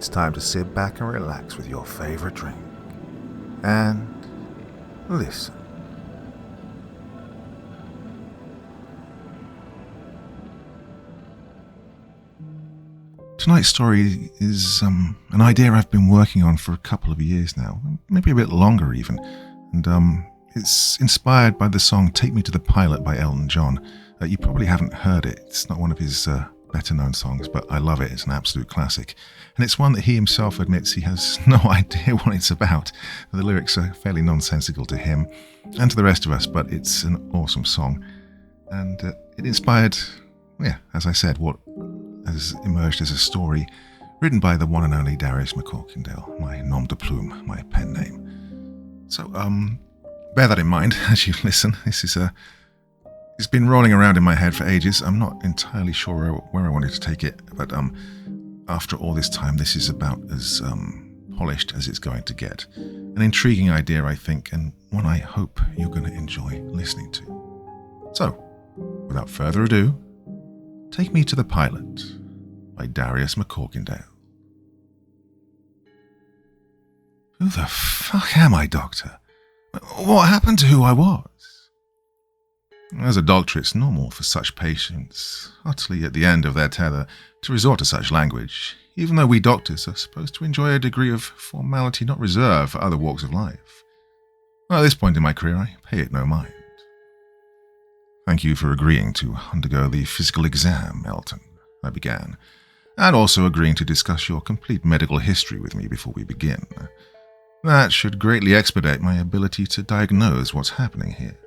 it's time to sit back and relax with your favorite drink. And listen. Tonight's story is an idea I've been working on for a couple of years now, maybe a bit longer even, and it's inspired by the song Take Me to the Pilot by Elton John. You probably haven't heard it. It's not one of his better-known songs, but I love it. It's an absolute classic. And it's one that he himself admits he has no idea what it's about. The lyrics are fairly nonsensical to him and to the rest of us, but it's an awesome song. And it inspired, as I said, what has emerged as a story written by the one and only Darius McCorkindale, my nom de plume, my pen name. So, bear that in mind as you listen. It's been rolling around in my head for ages. I'm not entirely sure where I wanted to take it, but after all this time, this is about as polished as it's going to get. An intriguing idea, I think, and one I hope you're going to enjoy listening to. So, without further ado, Take Me to the Pilot by Darius McCorkindale. Who the fuck am I, Doctor? What happened to who I was? As a doctor, it's normal for such patients, utterly at the end of their tether, to resort to such language, even though we doctors are supposed to enjoy a degree of formality not reserved for other walks of life. Well, at this point in my career, I pay it no mind. Thank you for agreeing to undergo the physical exam, Elton, I began, and also agreeing to discuss your complete medical history with me before we begin. That should greatly expedite my ability to diagnose what's happening here.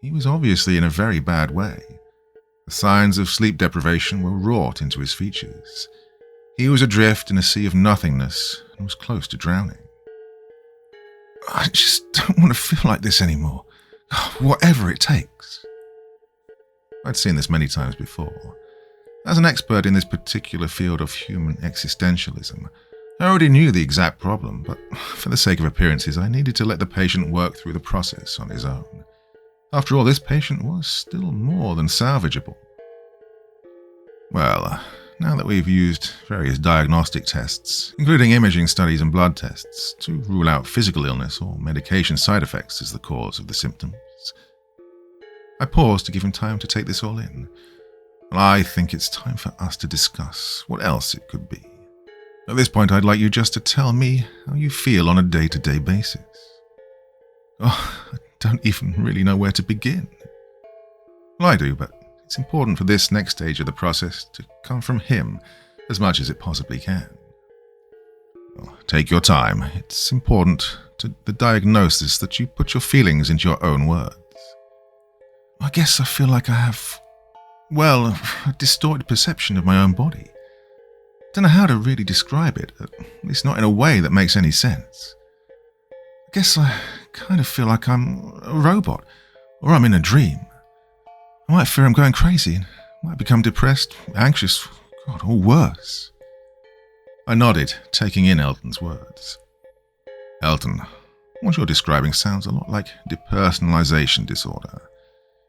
He was obviously in a very bad way. The signs of sleep deprivation were wrought into his features. He was adrift in a sea of nothingness and was close to drowning. I just don't want to feel like this anymore. Whatever it takes. I'd seen this many times before. As an expert in this particular field of human existentialism, I already knew the exact problem, but for the sake of appearances, I needed to let the patient work through the process on his own. After all, this patient was still more than salvageable. Well, now that we've used various diagnostic tests, including imaging studies and blood tests, to rule out physical illness or medication side effects as the cause of the symptoms, I paused to give him time to take this all in. I think it's time for us to discuss what else it could be. At this point, I'd like you just to tell me how you feel on a day-to-day basis. Oh, I don't even really know where to begin. Well, I do, but it's important for this next stage of the process to come from him as much as it possibly can. Well, take your time. It's important to the diagnosis that you put your feelings into your own words. I guess I feel like I have, a distorted perception of my own body. Don't know how to really describe it, at least not in a way that makes any sense. I guess I kind of feel like I'm a robot, or I'm in a dream. I might fear I'm going crazy, and might become depressed, anxious, or worse. I nodded, taking in Elton's words. Elton, what you're describing sounds a lot like depersonalization disorder.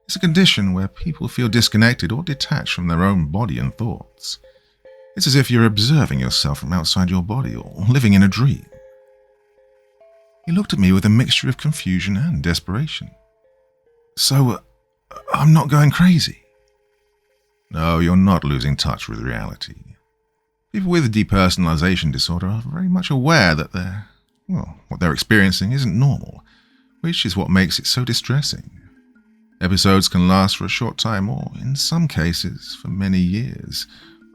It's a condition where people feel disconnected or detached from their own body and thoughts. It's as if you're observing yourself from outside your body or living in a dream. He looked at me with a mixture of confusion and desperation. So, I'm not going crazy? No, you're not losing touch with reality. People with depersonalization disorder are very much aware that what they're experiencing isn't normal, which is what makes it so distressing. Episodes can last for a short time or, in some cases, for many years,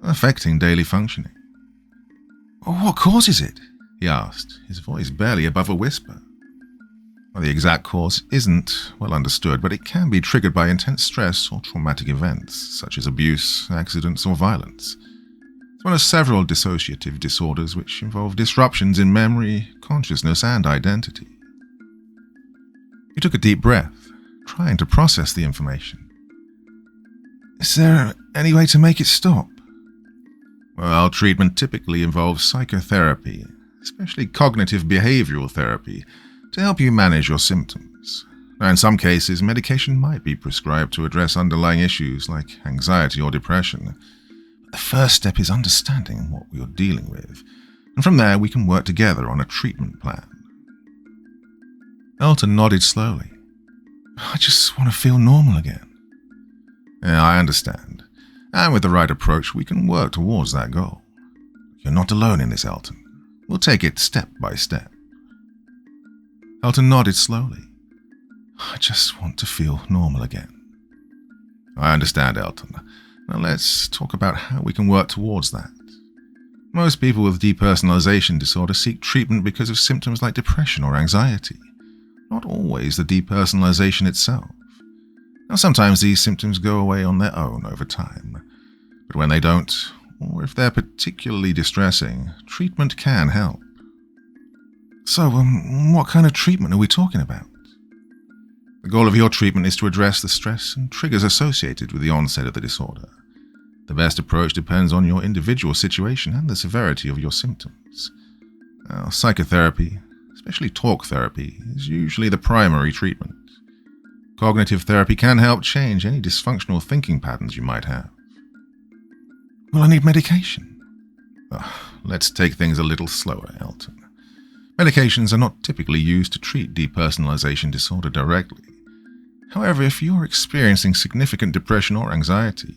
affecting daily functioning. What causes it? He asked, his voice barely above a whisper. Well, the exact cause isn't well understood, but it can be triggered by intense stress or traumatic events, such as abuse, accidents, or violence. It's one of several dissociative disorders which involve disruptions in memory, consciousness, and identity. He took a deep breath, trying to process the information. Is there any way to make it stop? Well, treatment typically involves psychotherapy, especially cognitive behavioral therapy, to help you manage your symptoms. Now, in some cases, medication might be prescribed to address underlying issues like anxiety or depression. The first step is understanding what you're dealing with, and from there we can work together on a treatment plan. Elton nodded slowly. I just want to feel normal again. Yeah, I understand. And with the right approach, we can work towards that goal. You're not alone in this, Elton. We'll take it step by step. Elton nodded slowly. I just want to feel normal again. I understand, Elton. Now let's talk about how we can work towards that. Most people with depersonalization disorder seek treatment because of symptoms like depression or anxiety, not always the depersonalization itself. Now, sometimes these symptoms go away on their own over time, but when they don't, or if they're particularly distressing, treatment can help. So, what kind of treatment are we talking about? The goal of your treatment is to address the stress and triggers associated with the onset of the disorder. The best approach depends on your individual situation and the severity of your symptoms. Now, psychotherapy, especially talk therapy, is usually the primary treatment. Cognitive therapy can help change any dysfunctional thinking patterns you might have. Will I need medication? Let's take things a little slower, Elton. Medications are not typically used to treat depersonalization disorder directly. However, if you're experiencing significant depression or anxiety,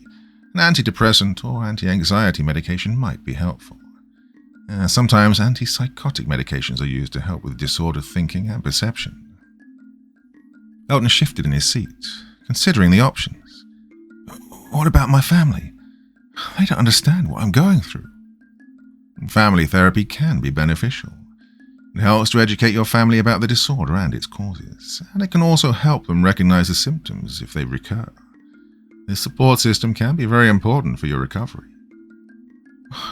an antidepressant or anti-anxiety medication might be helpful. Sometimes antipsychotic medications are used to help with disordered thinking and perception. Elton shifted in his seat, considering the options. What about my family? They don't understand what I'm going through. Family therapy can be beneficial. It helps to educate your family about the disorder and its causes, and it can also help them recognize the symptoms if they recur. This support system can be very important for your recovery.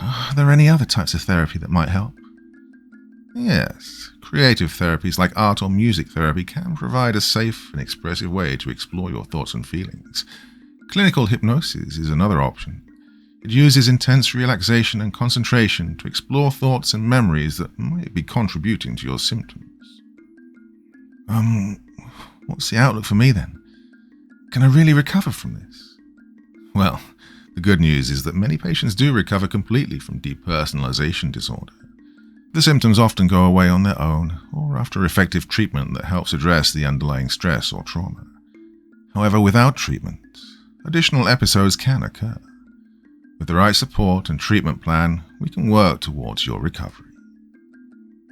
Are there any other types of therapy that might help? Yes, creative therapies like art or music therapy can provide a safe and expressive way to explore your thoughts and feelings. Clinical hypnosis is another option. It uses intense relaxation and concentration to explore thoughts and memories that might be contributing to your symptoms. What's the outlook for me then? Can I really recover from this? Well, the good news is that many patients do recover completely from depersonalization disorder. The symptoms often go away on their own or after effective treatment that helps address the underlying stress or trauma. However, without treatment, additional episodes can occur. With the right support and treatment plan, we can work towards your recovery.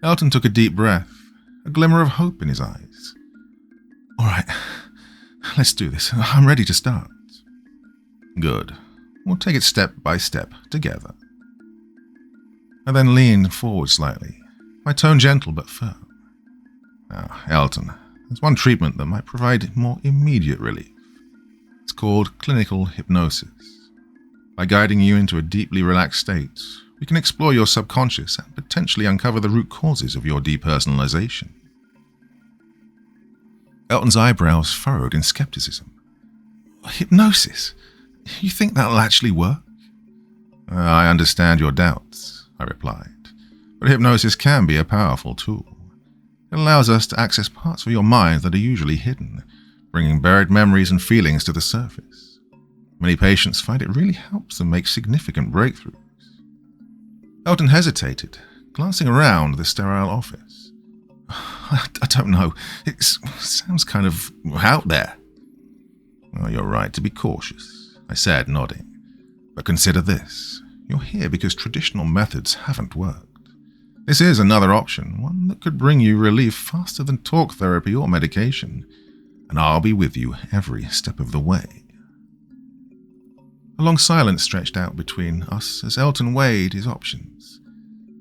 Elton took a deep breath, a glimmer of hope in his eyes. All right, let's do this. I'm ready to start. Good. We'll take it step by step together. I then leaned forward slightly, my tone gentle but firm. Now, Elton, there's one treatment that might provide more immediate relief. It's called clinical hypnosis. By guiding you into a deeply relaxed state, we can explore your subconscious and potentially uncover the root causes of your depersonalization. Elton's eyebrows furrowed in skepticism. Hypnosis? You think that'll actually work? I understand your doubts, I replied, but hypnosis can be a powerful tool. It allows us to access parts of your mind that are usually hidden, bringing buried memories and feelings to the surface. Many patients find it really helps them make significant breakthroughs. Elton hesitated, glancing around the sterile office. I don't know. It sounds kind of out there. Well, you're right to be cautious, I said, nodding. But consider this. You're here because traditional methods haven't worked. This is another option, one that could bring you relief faster than talk therapy or medication, and I'll be with you every step of the way. A long silence stretched out between us as Elton weighed his options.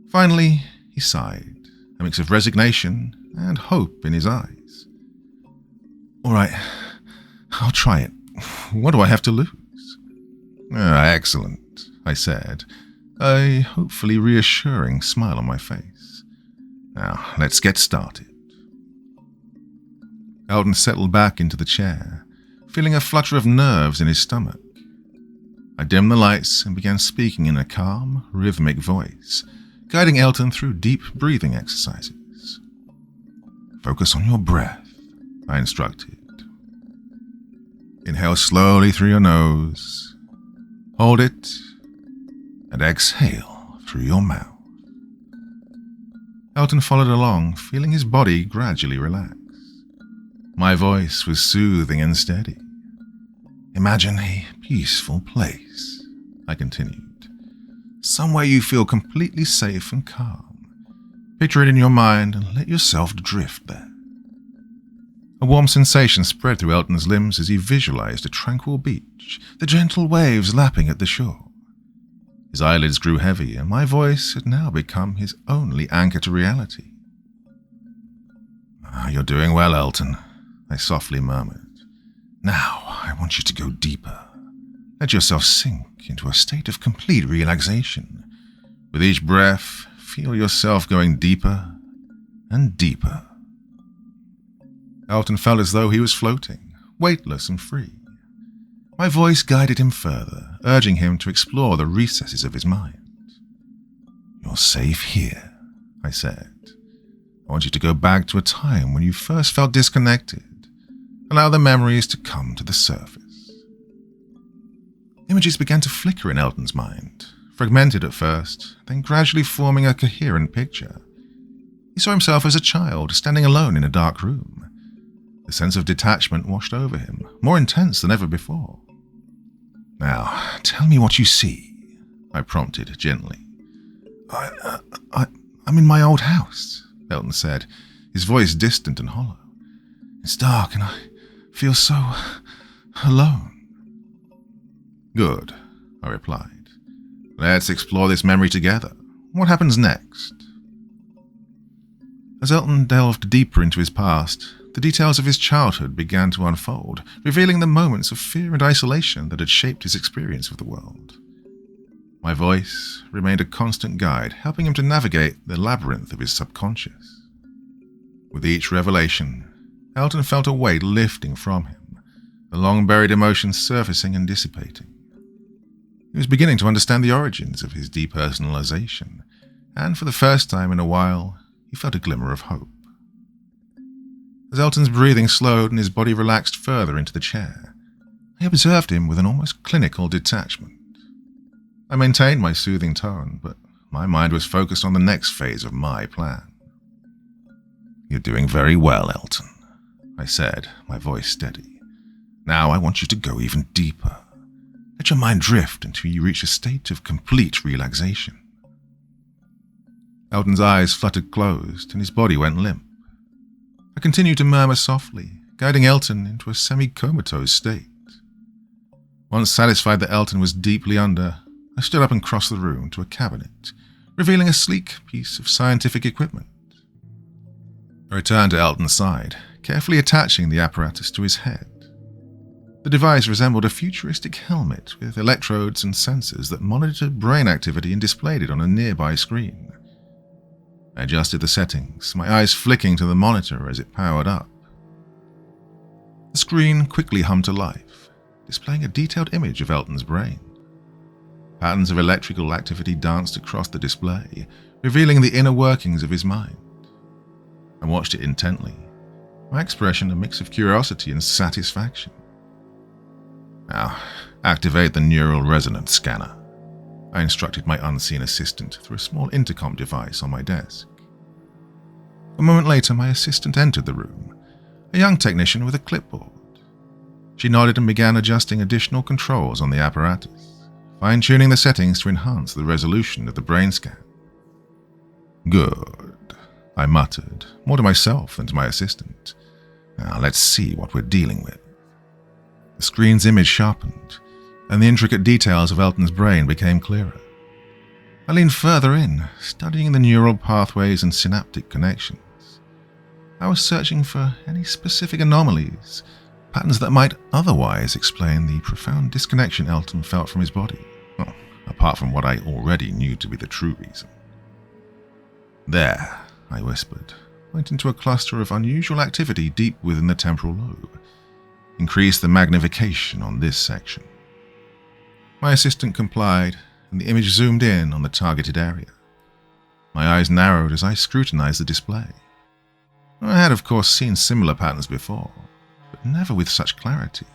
Finally, he sighed, a mix of resignation and hope in his eyes. All right, I'll try it. What do I have to lose? Excellent, I said, a hopefully reassuring smile on my face. Now, let's get started. Elton settled back into the chair, feeling a flutter of nerves in his stomach. I dimmed the lights and began speaking in a calm, rhythmic voice, guiding Elton through deep breathing exercises. Focus on your breath, I instructed. Inhale slowly through your nose. Hold it and exhale through your mouth. Elton followed along, feeling his body gradually relax. My voice was soothing and steady. Imagine a peaceful place, I continued. Somewhere you feel completely safe and calm. Picture it in your mind and let yourself drift there. A warm sensation spread through Elton's limbs as he visualized a tranquil beach, the gentle waves lapping at the shore. His eyelids grew heavy, and my voice had now become his only anchor to reality. You're doing well, Elton, I softly murmured. Now, I want you to go deeper. Let yourself sink into a state of complete relaxation. With each breath, feel yourself going deeper and deeper. Elton felt as though he was floating, weightless and free. My voice guided him further, urging him to explore the recesses of his mind. You're safe here, I said. I want you to go back to a time when you first felt disconnected. Allow the memories to come to the surface. Images began to flicker in Elton's mind, fragmented at first, then gradually forming a coherent picture. He saw himself as a child, standing alone in a dark room. The sense of detachment washed over him, more intense than ever before. Now, tell me what you see, I prompted gently. I'm in my old house, Elton said, his voice distant and hollow. It's dark and I feel so alone. Good, I replied. Let's explore this memory together. What happens next? As Elton delved deeper into his past, the details of his childhood began to unfold, revealing the moments of fear and isolation that had shaped his experience of the world. My voice remained a constant guide, helping him to navigate the labyrinth of his subconscious. With each revelation, Elton felt a weight lifting from him, the long-buried emotions surfacing and dissipating. He was beginning to understand the origins of his depersonalization, and for the first time in a while, he felt a glimmer of hope. As Elton's breathing slowed and his body relaxed further into the chair, I observed him with an almost clinical detachment. I maintained my soothing tone, but my mind was focused on the next phase of my plan. You're doing very well, Elton, I said, my voice steady. Now I want you to go even deeper. Let your mind drift until you reach a state of complete relaxation. Elton's eyes fluttered closed and his body went limp. I continued to murmur softly, guiding Elton into a semi-comatose state. Once satisfied that Elton was deeply under, I stood up and crossed the room to a cabinet, revealing a sleek piece of scientific equipment. I returned to Elton's side, carefully attaching the apparatus to his head. The device resembled a futuristic helmet with electrodes and sensors that monitored brain activity and displayed it on a nearby screen. I adjusted the settings, my eyes flicking to the monitor as it powered up. The screen quickly hummed to life, displaying a detailed image of Elton's brain. Patterns of electrical activity danced across the display, revealing the inner workings of his mind. I watched it intently, my expression a mix of curiosity and satisfaction. Now, activate the neural resonance scanner, I instructed my unseen assistant through a small intercom device on my desk. A moment later, my assistant entered the room, a young technician with a clipboard. She nodded and began adjusting additional controls on the apparatus, fine-tuning the settings to enhance the resolution of the brain scan. Good, I muttered, more to myself than to my assistant. Now let's see what we're dealing with. The screen's image sharpened, and the intricate details of Elton's brain became clearer. I leaned further in, studying the neural pathways and synaptic connections. I was searching for any specific anomalies, patterns that might otherwise explain the profound disconnection Elton felt from his body, apart from what I already knew to be the true reason. There, I whispered, pointing to a cluster of unusual activity deep within the temporal lobe. Increase the magnification on this section. My assistant complied, and the image zoomed in on the targeted area. My eyes narrowed as I scrutinized the display. I had, of course, seen similar patterns before, but never with such clarity.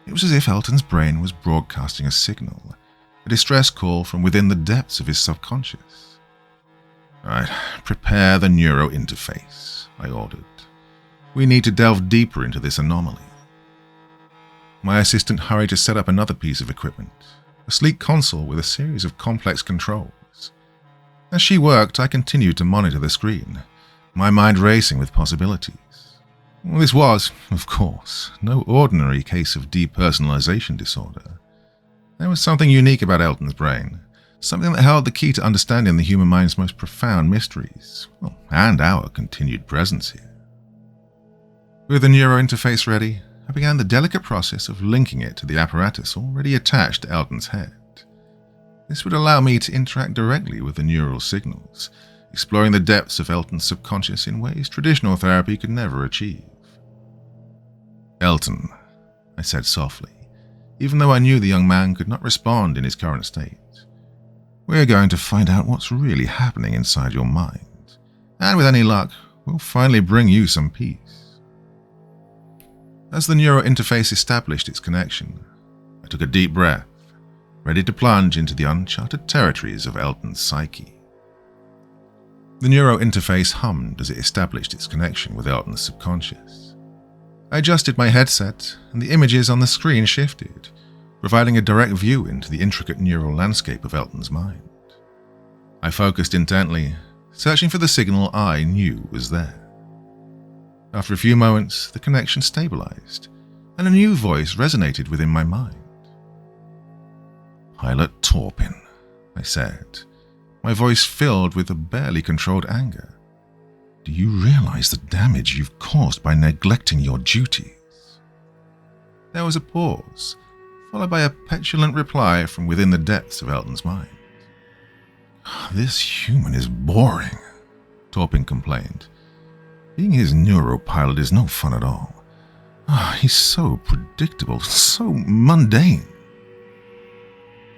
It was as if Elton's brain was broadcasting a signal, a distress call from within the depths of his subconscious. "Right, prepare the neuro interface," I ordered. "We need to delve deeper into this anomaly." My assistant hurried to set up another piece of equipment, a sleek console with a series of complex controls. As she worked, I continued to monitor the screen, my mind racing with possibilities. Well, this was, of course, no ordinary case of depersonalization disorder. There was something unique about Elton's brain, something that held the key to understanding the human mind's most profound mysteries, and our continued presence here. With the neuro interface ready, I began the delicate process of linking it to the apparatus already attached to Elton's head. This would allow me to interact directly with the neural signals, exploring the depths of Elton's subconscious in ways traditional therapy could never achieve. "Elton," I said softly, even though I knew the young man could not respond in his current state. "We're going to find out what's really happening inside your mind, and with any luck, we'll finally bring you some peace." As the neuro interface established its connection, I took a deep breath, ready to plunge into the uncharted territories of Elton's psyche. The neuro interface hummed as it established its connection with Elton's subconscious. I adjusted my headset, and the images on the screen shifted, providing a direct view into the intricate neural landscape of Elton's mind. I focused intently, searching for the signal I knew was there. After a few moments, the connection stabilized, and a new voice resonated within my mind. "Pilot Torpin," I said, my voice filled with a barely controlled anger. "Do you realize the damage you've caused by neglecting your duties?" There was a pause, followed by a petulant reply from within the depths of Elton's mind. "This human is boring," Torpin complained. "Being his neuropilot is no fun at all. He's so predictable, so mundane."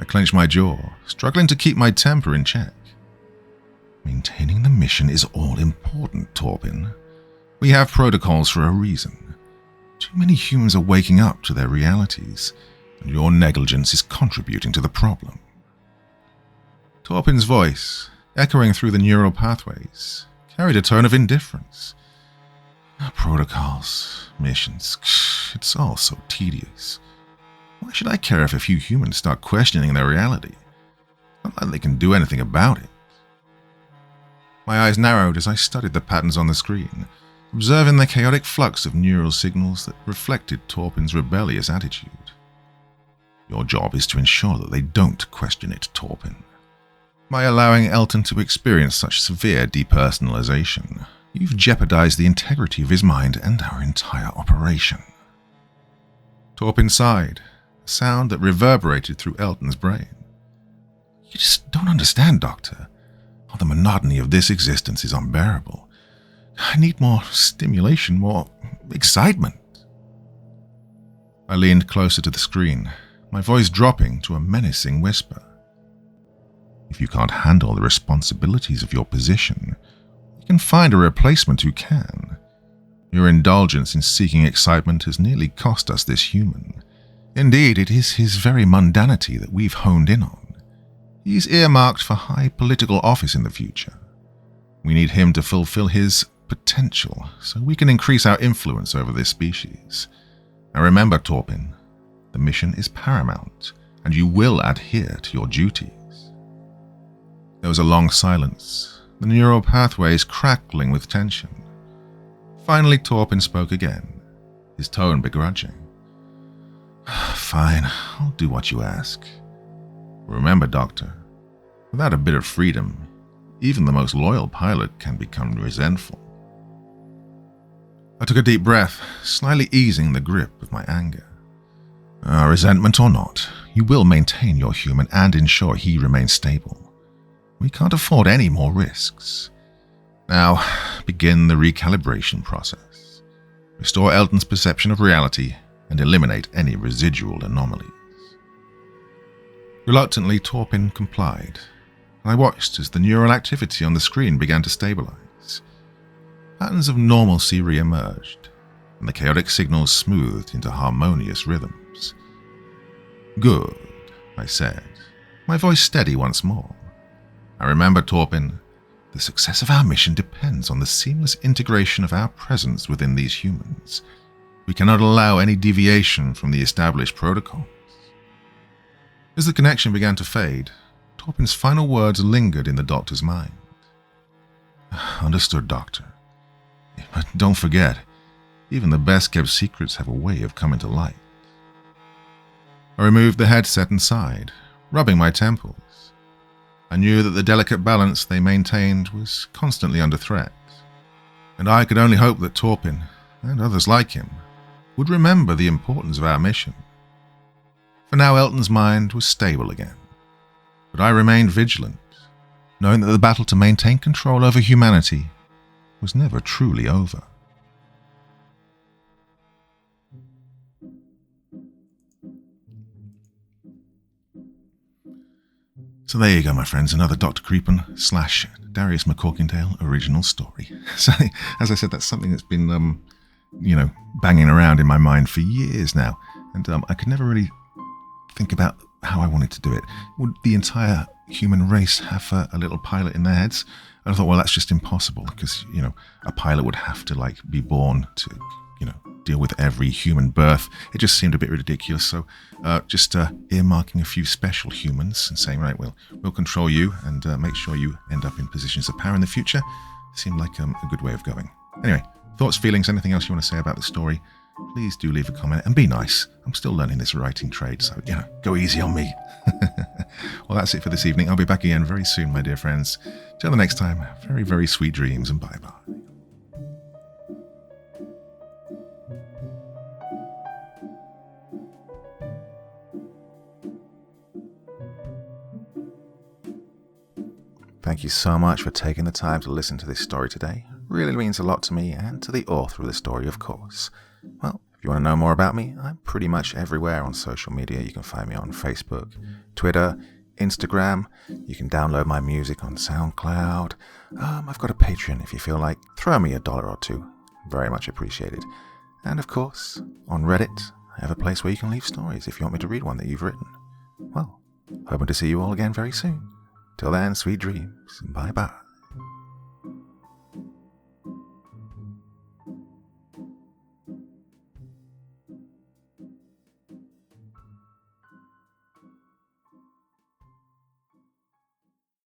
I clenched my jaw, struggling to keep my temper in check. "Maintaining the mission is all important, Torpin. We have protocols for a reason. Too many humans are waking up to their realities, and your negligence is contributing to the problem." Torpin's voice, echoing through the neural pathways, carried a tone of indifference. "Protocols, missions, it's all so tedious. Why should I care if a few humans start questioning their reality? Not like they can do anything about it." My eyes narrowed as I studied the patterns on the screen, observing the chaotic flux of neural signals that reflected Torpin's rebellious attitude. "Your job is to ensure that they don't question it, Torpin. By allowing Elton to experience such severe depersonalization, you've jeopardized the integrity of his mind and our entire operation." Torpin sighed, a sound that reverberated through Elton's brain. "You just don't understand, Doctor. The monotony of this existence is unbearable. I need more stimulation, more excitement." I leaned closer to the screen, my voice dropping to a menacing whisper. "If you can't handle the responsibilities of your position, you can find a replacement who can. Your indulgence in seeking excitement has nearly cost us this human. Indeed, it is his very mundanity that we've honed in on. He's earmarked for high political office in the future. We need him to fulfill his potential so we can increase our influence over this species. Now remember, Torpin, the mission is paramount, and you will adhere to your duties." There was a long silence, the neural pathways crackling with tension. Finally, Torpin spoke again, his tone begrudging. "Fine, I'll do what you ask. Remember, Doctor, without a bit of freedom, even the most loyal pilot can become resentful." I took a deep breath, slightly easing the grip of my anger. Resentment or not, you will maintain your human and ensure he remains stable. We can't afford any more risks. Now, begin the recalibration process. Restore Elton's perception of reality and eliminate any residual anomalies. Reluctantly, Torpin complied, and I watched as the neural activity on the screen began to stabilize. Patterns of normalcy re-emerged, and the chaotic signals smoothed into harmonious rhythms. "Good," I said, my voice steady once more. I remember, Torpin, the success of our mission depends on the seamless integration of our presence within these humans. We cannot allow any deviation from the established protocols. As the connection began to fade, Torpin's final words lingered in the doctor's mind. Understood, Doctor. But don't forget, even the best-kept secrets have a way of coming to light. I removed the headset and sighed, rubbing my temples. I knew that the delicate balance they maintained was constantly under threat, and I could only hope that Torpin, and others like him, would remember the importance of our mission. For now, Elton's mind was stable again, but I remained vigilant, knowing that the battle to maintain control over humanity was never truly over. So there you go, my friends, another Dr. Creepen / Darius McCorkindale original story. So, as I said, that's something that's been, banging around in my mind for years now, and I could never really think about how I wanted to do it. Would the entire human race have a little pilot in their heads? And I thought, well, that's just impossible, because, a pilot would have to, be born to, deal with every human birth. It just seemed a bit ridiculous. So just earmarking a few special humans and saying, right, we'll control you and make sure you end up in positions of power in the future seemed like a good way of going. Anyway, thoughts, feelings, anything else you want to say about the story, please do leave a comment and be nice. I'm still learning this writing trade, so, go easy on me. Well, that's it for this evening. I'll be back again very soon, my dear friends. Till the next time, very, very sweet dreams and bye-bye. Thank you so much for taking the time to listen to this story today. It really means a lot to me and to the author of the story, of course. Well, if you want to know more about me, I'm pretty much everywhere on social media. You can find me on Facebook, Twitter, Instagram. You can download my music on SoundCloud. I've got a Patreon if you feel like. Throw me $1 or $2. Very much appreciated. And of course, on Reddit, I have a place where you can leave stories if you want me to read one that you've written. Well, hoping to see you all again very soon. Till then, sweet dreams. Bye-bye.